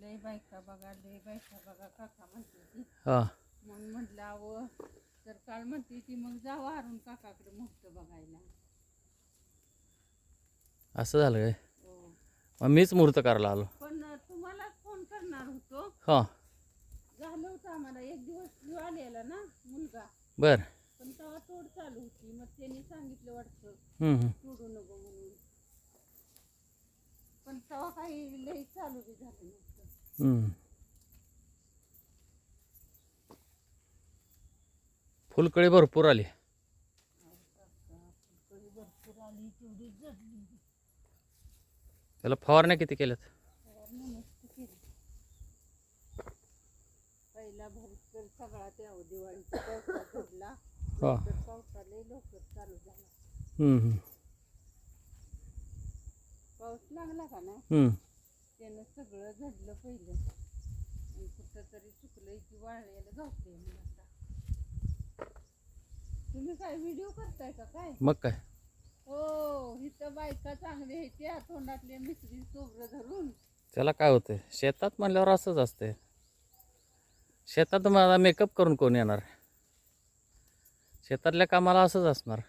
लय बायका बघा काका म्हणते ती. हां मग म्हटलं अहो तर काल म्हणते ती मग जावं हरून काकाकडे मुहूर्त बघायला. असं झालं काय? हो मग मीच मुहूर्त करायला आलो. पण तुम्हालाच फोन करणार होतो. हां झालं होतं आम्हाला एक दिवस जीव आलेला ना मुलगा, बरं. पण तेव्हा तोड चालू होती. मग त्यांनी सांगितलं वाटतं तोडू नको म्हणून, पण तेव्हा काही लई चालू बी झालं नव्हतं. फुलकळी भरपूर आली. फुलकळी भरपूर आली, तेवढी जडली. त्याला फवारण्या किती केल्यात? मस्त केली. पहिला भरपूर सगळा त्या दिवाळीचा पावसात झडला. नंतर पावसाला लवकर चालू झाला. पाऊस लागला का नाही त्यानं सगळं झडलं पहिलं, आणि कुठं तरी चुकलंय की वाळलेलं गावते. मग आता तुम्ही काय व्हिडिओ करताय का काय? मग काय? हो, इथं बायका चांगल्या आहेत त्या तोंडातले मिसरी चोबरं धरून. त्याला काय होतंय, शेतात म्हणल्यावर असंच असते. शेतात मला मेकअप करून कोण येणार? शेतातल्या कामाला असंच असणार.